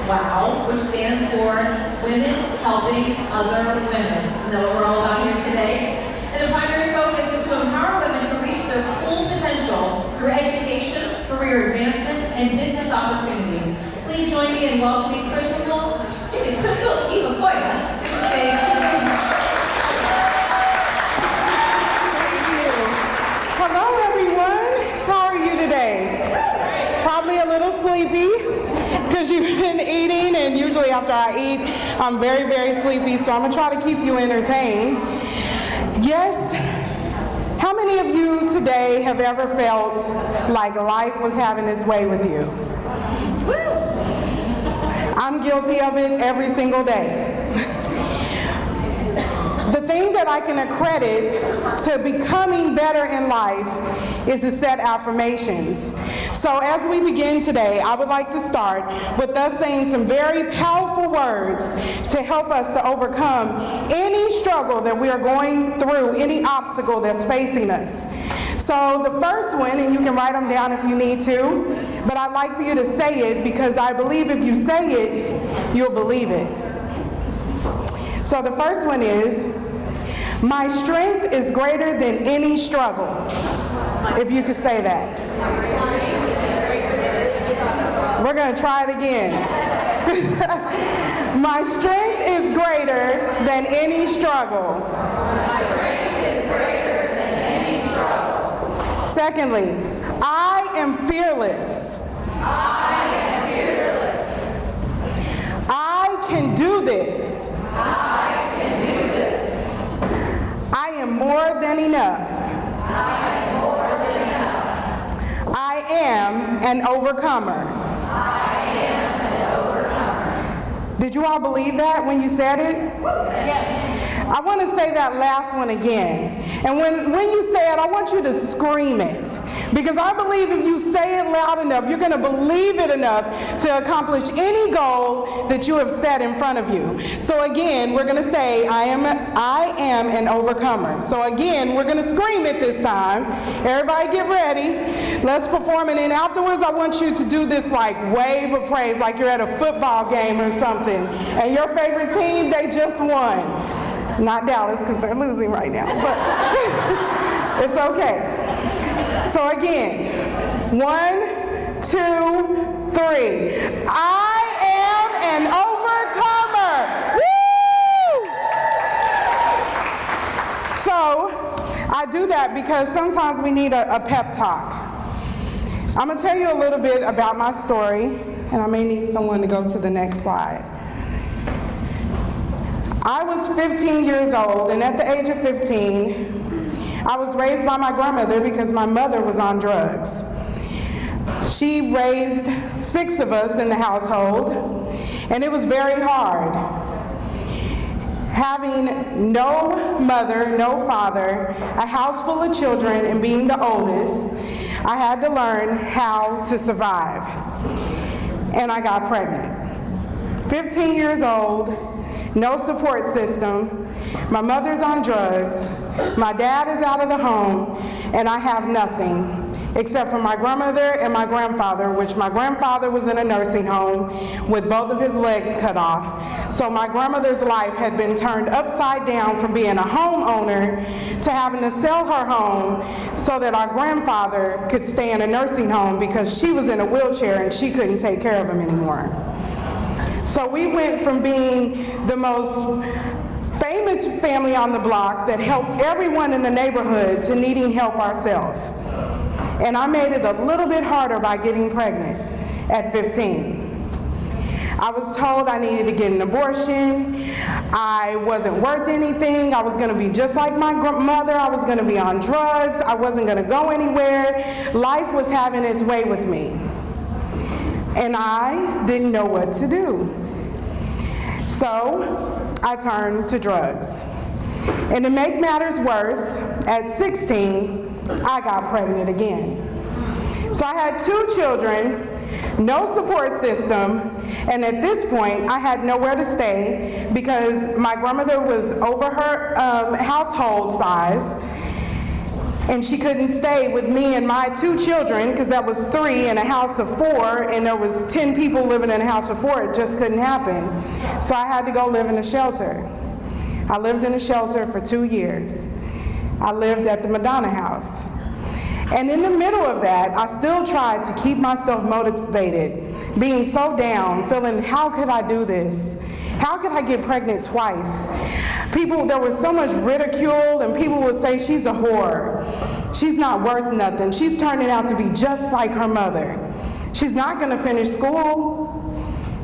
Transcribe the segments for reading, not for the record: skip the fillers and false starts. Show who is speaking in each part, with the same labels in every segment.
Speaker 1: WOW, which stands for Women Helping Other Women. Isn't that what we're all about here today? And the primary focus is to empower women to reach their full potential through education, career advancement, and business opportunities. Please join me in welcoming Crystal Ifekoya to the stage.
Speaker 2: Hello everyone, how are you today? Probably a little sleepy because you've been eating, and usually after I eat I'm very, very sleepy, so I'm going to try to keep you entertained. Yes, how many of you today have ever felt like life was having its way with you? I'm guilty of it every single day. The thing that I can accredit to becoming better in life is to set affirmations. So as we begin today, I would like to start with us saying some very powerful words to help us to overcome any struggle that we are going through, any obstacle that's facing us. So the first one, and you can write them down if you need to, but I'd like for you to say it because I believe if you say it, you'll believe it. So the first one is, my strength is greater than any struggle. If you could say that. We're going to try it again. My strength is greater than any struggle.
Speaker 1: My strength is greater than any struggle.
Speaker 2: Secondly, I am fearless.
Speaker 1: I am fearless.
Speaker 2: I can do this.
Speaker 1: I can do this.
Speaker 2: I am more than enough.
Speaker 1: I am more than enough.
Speaker 2: I am an overcomer.
Speaker 1: I am an overcomer.
Speaker 2: Did you all believe that when you said it?
Speaker 1: Yes.
Speaker 2: I want to say that last one again. And when you say it, I want you to scream it. Because I believe if you say it loud enough, you're going to believe it enough to accomplish any goal that you have set in front of you. So again, we're going to say, I am an overcomer. So again, we're going to scream it this time. Everybody get ready. Let's perform it. And afterwards, I want you to do this like wave of praise, like you're at a football game or something. And your favorite team, they just won. Not Dallas, because they're losing right now. But it's okay. So again, 1, 2, 3. I am an overcomer. Woo! So I do that because sometimes we need a pep talk. I'm going to tell you a little bit about my story, and I may need someone to go to the next slide. I was 15 years old, and at the age of 15, I was raised by my grandmother because my mother was on drugs. She raised 6 of us in the household, and it was very hard. Having no mother, no father, a house full of children, and being the oldest, I had to learn how to survive. And I got pregnant. 15 years old, no support system, my mother's on drugs, my dad is out of the home, and I have nothing except for my grandmother and my grandfather, which my grandfather was in a nursing home with both of his legs cut off. So my grandmother's life had been turned upside down from being a homeowner to having to sell her home so that our grandfather could stay in a nursing home because she was in a wheelchair and she couldn't take care of him anymore. So we went from being the most famous family on the block that helped everyone in the neighborhood to needing help ourselves. And I made it a little bit harder by getting pregnant at 15. I was told I needed to get an abortion. I wasn't worth anything. I was going to be just like my mother. I was going to be on drugs. I wasn't going to go anywhere. Life was having its way with me. And I didn't know what to do. So I turned to drugs. And to make matters worse, at 16, I got pregnant again. So I had 2 children, no support system, and at this point, I had nowhere to stay because my grandmother was over her household size, And she couldn't stay with me and my 2 children, because that was 3 in a house of 4, and there was 10 people living in a house of 4. It just couldn't happen. So I had to go live in a shelter. I lived in a shelter for 2 years. I lived at the Madonna House. And in the middle of that, I still tried to keep myself motivated, being so down, feeling, how could I do this? How could I get pregnant twice? There was so much ridicule, and people would say, she's a whore. She's not worth nothing. She's turning out to be just like her mother. She's not gonna finish school.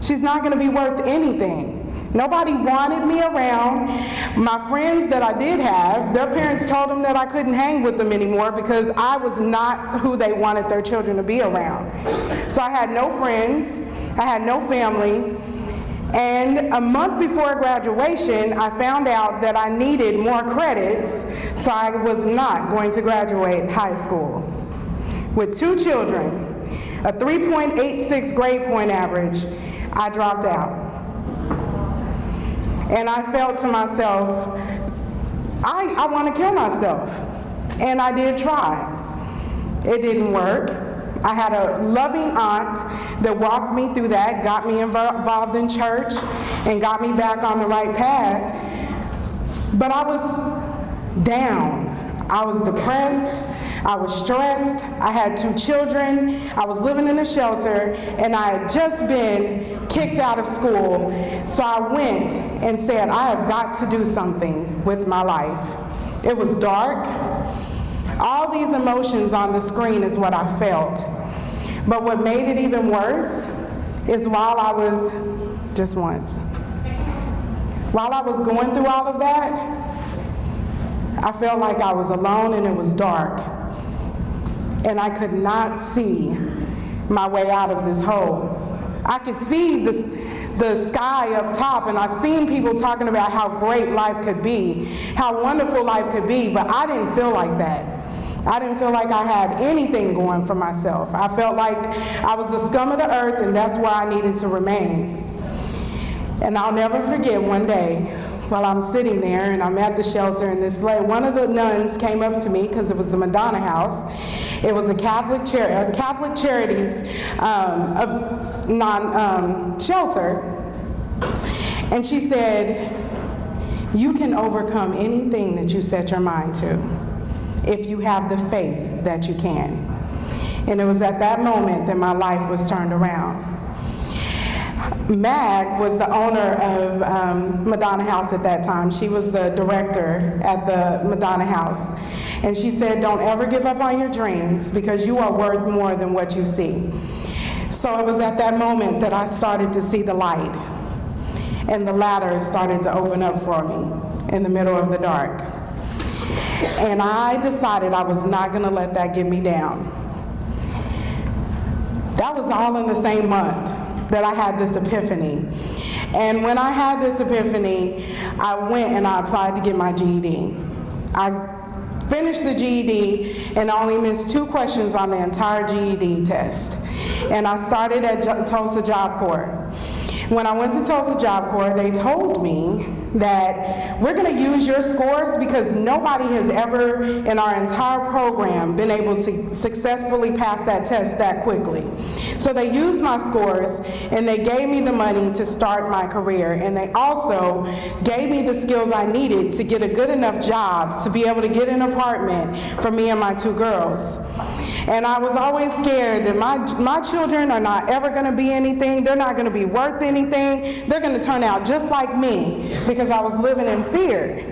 Speaker 2: She's not gonna be worth anything. Nobody wanted me around. My friends that I did have, their parents told them that I couldn't hang with them anymore because I was not who they wanted their children to be around. So I had no friends, I had no family, and a month before graduation, I found out that I needed more credits, so I was not going to graduate high school. With 2 children, a 3.86 grade point average, I dropped out. And I felt to myself, I want to kill myself. And I did try. It didn't work. I had a loving aunt that walked me through that, got me involved in church, and got me back on the right path. But I was down. I was depressed. I was stressed. I had 2 children. I was living in a shelter, and I had just been kicked out of school. So I went and said, I have got to do something with my life. It was dark. All these emotions on the screen is what I felt. But what made it even worse is while I was going through all of that, I felt like I was alone and it was dark. And I could not see my way out of this hole. I could see the sky up top, and I've seen people talking about how great life could be, how wonderful life could be, but I didn't feel like that. I didn't feel like I had anything going for myself. I felt like I was the scum of the earth, and that's where I needed to remain. And I'll never forget one day while I'm sitting there and I'm at the shelter, and one of the nuns came up to me, because it was the Madonna House. It was a Catholic Charities shelter. And she said, you can overcome anything that you set your mind to if you have the faith that you can. And it was at that moment that my life was turned around. Mag was the owner of Madonna House at that time. She was the director at the Madonna House. And she said, don't ever give up on your dreams, because you are worth more than what you see. So it was at that moment that I started to see the light. And the ladder started to open up for me in the middle of the dark. And I decided I was not going to let that get me down. That was all in the same month that I had this epiphany. And when I had this epiphany, I went and I applied to get my GED. I finished the GED and only missed 2 questions on the entire GED test. And I started at Tulsa Job Corps. When I went to Tulsa Job Corps, they told me that we're going to use your scores because nobody has ever in our entire program been able to successfully pass that test that quickly. So they used my scores, and they gave me the money to start my career, and they also gave me the skills I needed to get a good enough job to be able to get an apartment for me and my 2 girls. And I was always scared that my children are not ever going to be anything. They're not going to be worth anything. They're going to turn out just like me, because I was living in fear.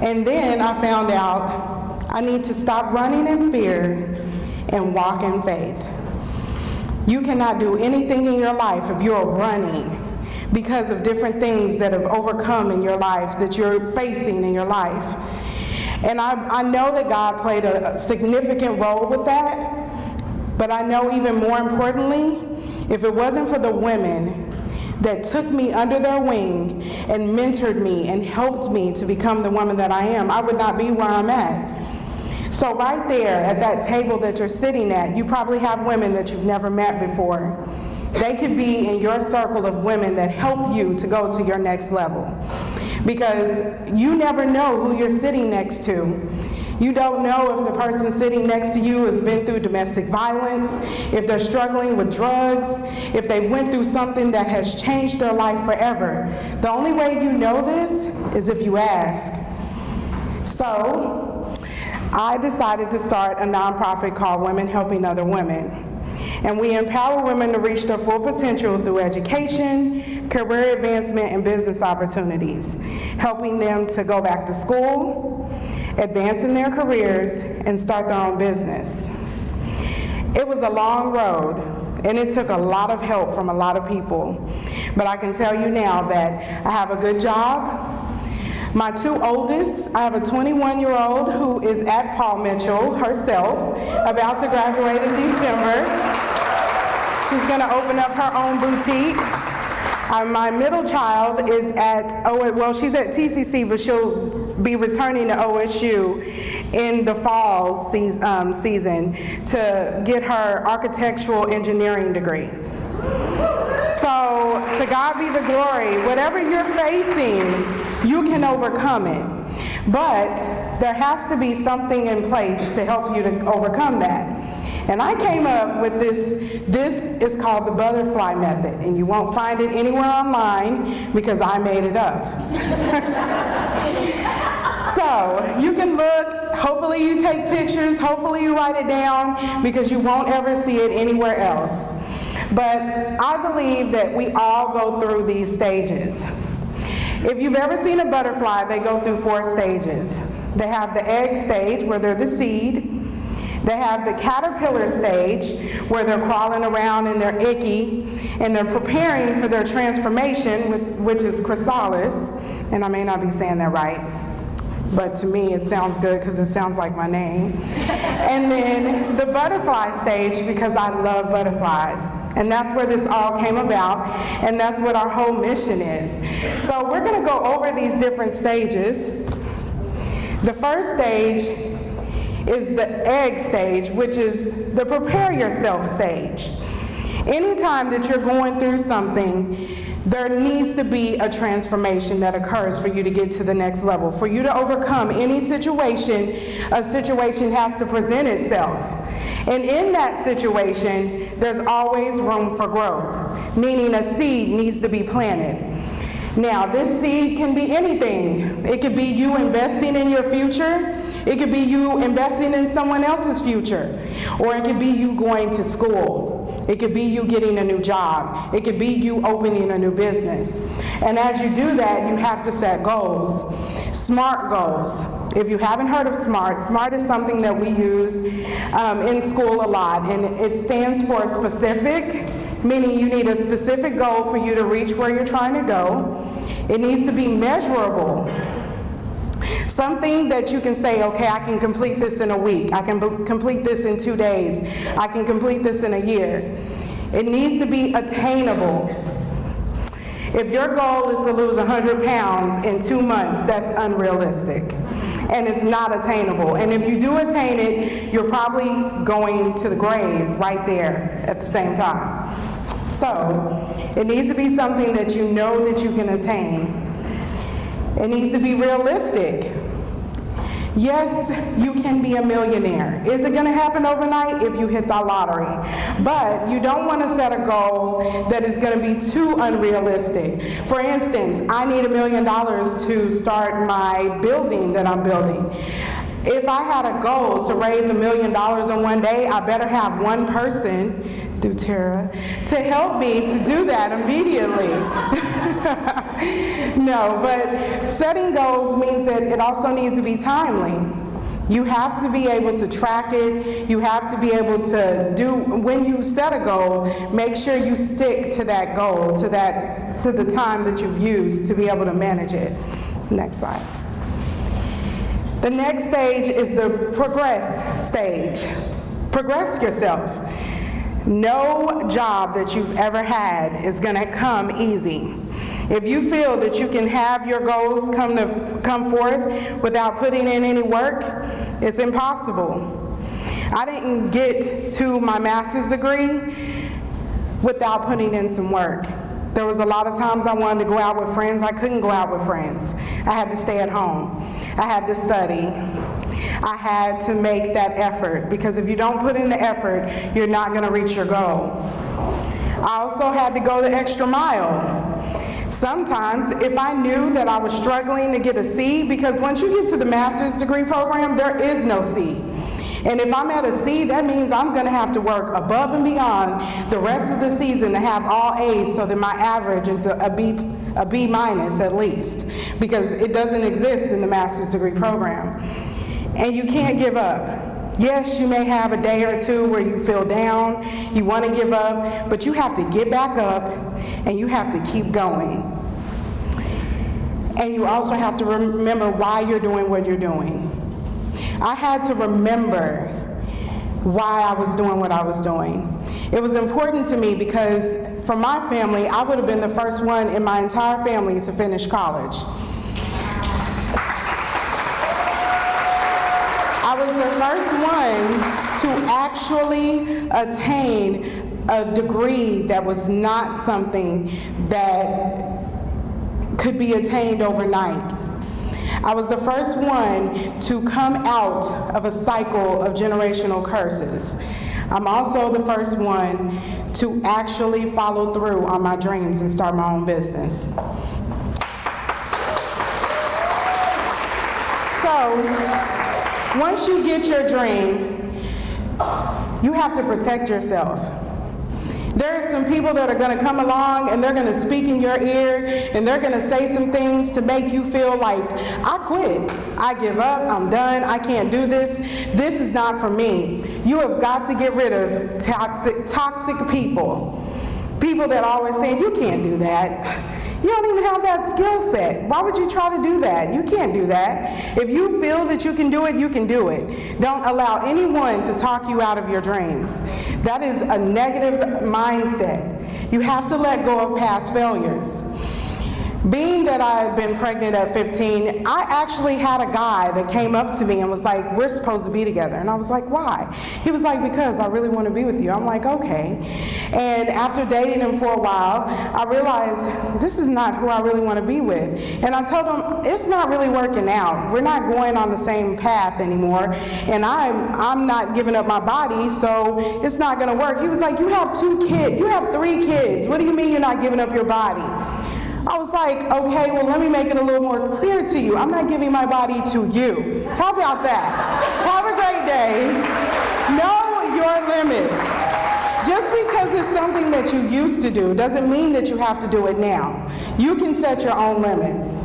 Speaker 2: And then I found out I need to stop running in fear and walk in faith. You cannot do anything in your life if you're running because of different things that have overcome in your life, that you're facing in your life. And I know that God played a significant role with that, but I know even more importantly, if it wasn't for the women that took me under their wing and mentored me and helped me to become the woman that I am, I would not be where I'm at. So right there at that table that you're sitting at, you probably have women that you've never met before. They could be in your circle of women that help you to go to your next level. because you never know who you're sitting next to. You don't know if the person sitting next to you has been through domestic violence, if they're struggling with drugs, if they went through something that has changed their life forever. The only way you know this is if you ask. So, I decided to start a nonprofit called Women Helping Other Women. And we empower women to reach their full potential through education, career advancement, and business opportunities, helping them to go back to school, advance in their careers, and start their own business. It was a long road, and it took a lot of help from a lot of people. But I can tell you now that I have a good job. My two oldest, I have a 21-year-old who is at Paul Mitchell herself, about to graduate in December. She's going to open up her own boutique. My middle child is she's at TCC, but she'll be returning to OSU in the fall season to get her architectural engineering degree. So, to God be the glory. Whatever you're facing, you can overcome it. But there has to be something in place to help you to overcome that. And I came up with this. This is called the butterfly method, and you won't find it anywhere online because I made it up. So you can look, hopefully you take pictures, hopefully you write it down, because you won't ever see it anywhere else. But I believe that we all go through these stages. If you've ever seen a butterfly, they go through 4 stages. They have the egg stage, where they're the seed. They have the caterpillar stage, where they're crawling around and they're icky, and they're preparing for their transformation, which is chrysalis. And I may not be saying that right, but to me it sounds good because it sounds like my name. And then the butterfly stage, because I love butterflies. And that's where this all came about, and that's what our whole mission is. So we're going to go over these different stages. The first stage is the egg stage, which is the prepare yourself stage. Anytime that you're going through something, there needs to be a transformation that occurs for you to get to the next level. For you to overcome any situation, a situation has to present itself. And in that situation, there's always room for growth, meaning a seed needs to be planted. Now, this seed can be anything. It could be you investing in your future. It could be you investing in someone else's future. Or it could be you going to school. It could be you getting a new job. It could be you opening a new business. And as you do that, you have to set goals. SMART goals. If you haven't heard of SMART, SMART is something that we use in school a lot. And it stands for specific, meaning you need a specific goal for you to reach where you're trying to go. It needs to be measurable. Something that you can say, okay, I can complete this in a week. I can complete this in 2 days. I can complete this in a year. It needs to be attainable. If your goal is to lose 100 pounds in 2 months, that's unrealistic. And it's not attainable. And if you do attain it, you're probably going to the grave right there at the same time. So, it needs to be something that you know that you can attain. It needs to be realistic. Yes, you can be a millionaire. Is it going to happen overnight? If you hit the lottery. But you don't want to set a goal that is going to be too unrealistic. For instance, I need $1 million to start my building that I'm building. If I had a goal to raise $1 million in one day, I better have one person, doTERRA, to help me to do that immediately. No, but setting goals means that it also needs to be timely. You have to be able to track it. You have to be able to do, when you set a goal, make sure you stick to that goal, to the time that you've used to be able to manage it. Next slide. The next stage is the progress stage. Progress yourself. No job that you've ever had is going to come easy. If you feel that you can have your goals come forth without putting in any work, it's impossible. I didn't get to my master's degree without putting in some work. There was a lot of times I wanted to go out with friends. I couldn't go out with friends. I had to stay at home. I had to study. I had to make that effort, because if you don't put in the effort, you're not going to reach your goal. I also had to go the extra mile. Sometimes, if I knew that I was struggling to get a C, because once you get to the master's degree program, there is no C. And if I'm at a C, that means I'm going to have to work above and beyond the rest of the season to have all A's, so that my average is a B minus at least, because it doesn't exist in the master's degree program. And you can't give up. Yes, you may have a day or two where you feel down, you want to give up, but you have to get back up and you have to keep going. And you also have to remember why you're doing what you're doing. I had to remember why I was doing what I was doing. It was important to me because for my family, I would have been the first one in my entire family to finish college. I was the first one to actually attain a degree that was not something that could be attained overnight. I was the first one to come out of a cycle of generational curses. I'm also the first one to actually follow through on my dreams and start my own business. So, once you get your dream, you have to protect yourself. There are some people that are going to come along and they're going to speak in your ear and they're going to say some things to make you feel like, I quit, I give up, I'm done, I can't do this, this is not for me. You have got to get rid of toxic people. People that are always saying, you can't do that. You don't even have that skill set. Why would you try to do that? You can't do that. If you feel that you can do it, you can do it. Don't allow anyone to talk you out of your dreams. That is a negative mindset. You have to let go of past failures. Being that I had been pregnant at 15, I actually had a guy that came up to me and was like, we're supposed to be together. And I was like, why? He was like, because I really want to be with you. I'm like, okay. And after dating him for a while, I realized this is not who I really want to be with. And I told him, it's not really working out. We're not going on the same path anymore. And I'm not giving up my body, so it's not going to work. He was like, you have 2 kids. You have 3 kids. What do you mean you're not giving up your body? I was like, okay, well, let me make it a little more clear to you. I'm not giving my body to you. How about that? Have a great day. Know your limits. Just because it's something that you used to do doesn't mean that you have to do it now. You can set your own limits.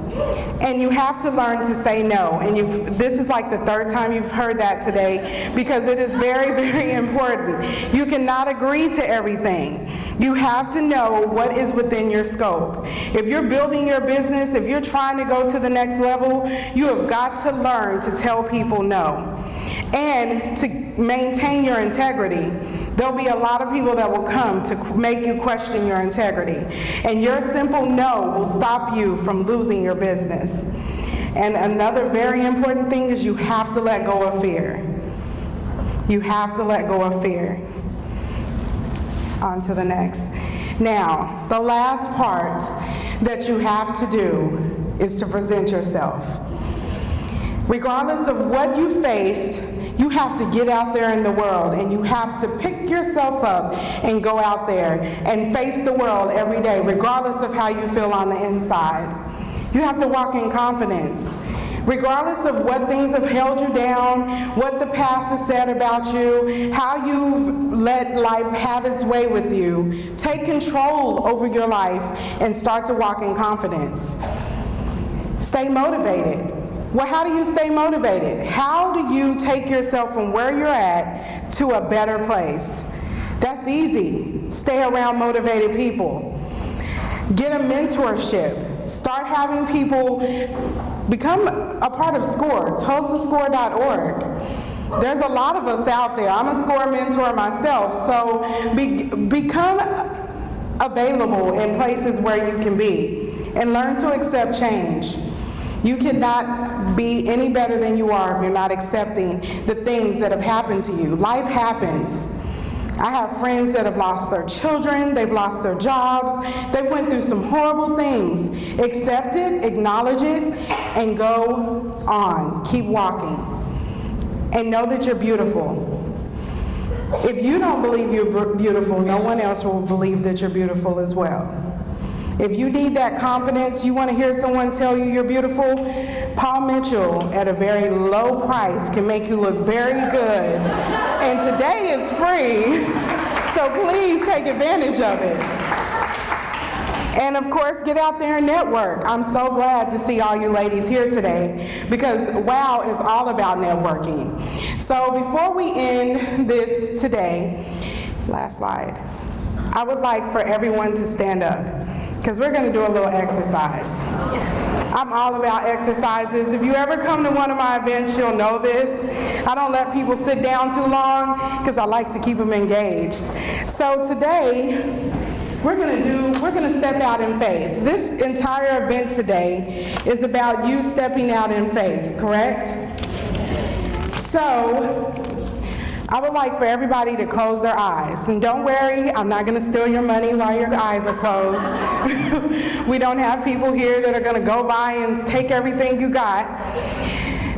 Speaker 2: And you have to learn to say no. And this is like the 3rd time you've heard that today, because it is very, very important. You cannot agree to everything. You have to know what is within your scope. If you're building your business, if you're trying to go to the next level, you have got to learn to tell people no. And to maintain your integrity. There'll be a lot of people that will come to make you question your integrity. And your simple no will stop you from losing your business. And another very important thing is you have to let go of fear. You have to let go of fear. On to the next. Now, the last part that you have to do is to present yourself. Regardless of what you faced, you have to get out there in the world, and you have to pick yourself up and go out there and face the world every day, regardless of how you feel on the inside. You have to walk in confidence. Regardless of what things have held you down, what the past has said about you, how you've let life have its way with you, take control over your life and start to walk in confidence. Stay motivated. Well, how do you stay motivated? How do you take yourself from where you're at to a better place? That's easy. Stay around motivated people. Get a mentorship. Start having people become a part of SCORE, TulsaScore.org. There's a lot of us out there. I'm a SCORE mentor myself, so become available in places where you can be and learn to accept change. You cannot be any better than you are if you're not accepting the things that have happened to you. Life happens. I have friends that have lost their children, they've lost their jobs, they went through some horrible things. Accept it, acknowledge it, and go on. Keep walking. And know that you're beautiful. If you don't believe you're beautiful, no one else will believe that you're beautiful as well. If you need that confidence, you want to hear someone tell you you're beautiful, Paul Mitchell, at a very low price, can make you look very good. And today is free, so please take advantage of it. And of course, get out there and network. I'm so glad to see all you ladies here today because WOW is all about networking. So before we end this today, last slide, I would like for everyone to stand up because we're going to do a little exercise. I'm all about exercises. If you ever come to one of my events, you'll know this. I don't let people sit down too long because I like to keep them engaged. So today, we're gonna step out in faith. This entire event today is about you stepping out in faith, correct? So, I would like for everybody to close their eyes. And don't worry, I'm not gonna steal your money while your eyes are closed. We don't have people here that are gonna go by and take everything you got.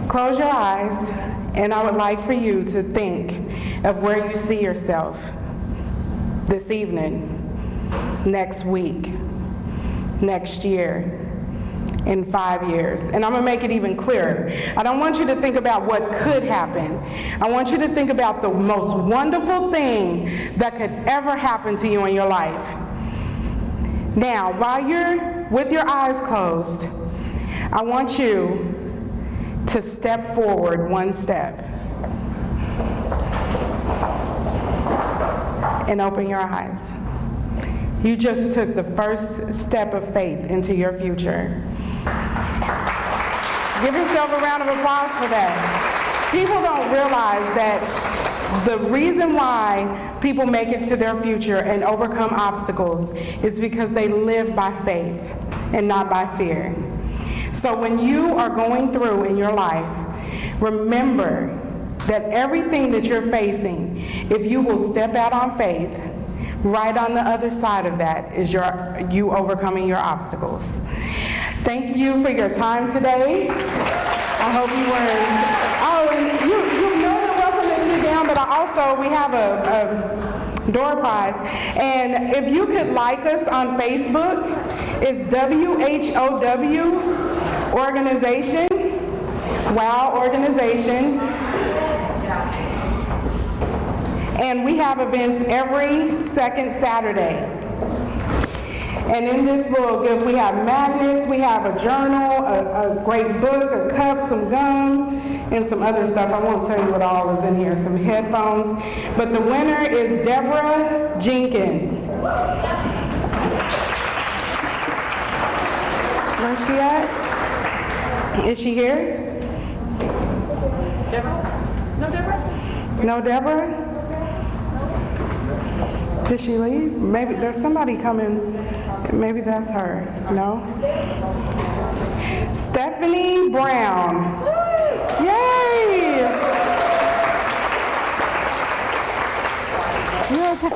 Speaker 2: Close your eyes, and I would like for you to think of where you see yourself this evening, next week, next year, in 5 years. And I'm gonna make it even clearer. I don't want you to think about what could happen. I want you to think about the most wonderful thing that could ever happen to you in your life. Now, while you're with your eyes closed, I want you to step forward one step and open your eyes. You just took the first step of faith into your future. Give yourself a round of applause for that. People don't realize that the reason why people make it to their future and overcome obstacles is because they live by faith and not by fear. So when you are going through in your life, remember that everything that you're facing, if you will step out on faith, right on the other side of that is you overcoming your obstacles. Thank you for your time today. I hope you learned. You're more than welcome to sit down, but we have a door prize. And if you could like us on Facebook, it's WHOW Organization, WOW Organization. And we have events every second Saturday. And in this little gift, we have magnets, we have a journal, a great book, a cup, some gum, and some other stuff. I won't tell you what all is in here, some headphones. But the winner is Deborah Jenkins. Where's she at? Is she here?
Speaker 1: Deborah? No Deborah?
Speaker 2: No Deborah? Did she leave? Maybe there's somebody coming. Maybe that's her. No? Stephanie Brown. Yay! You okay?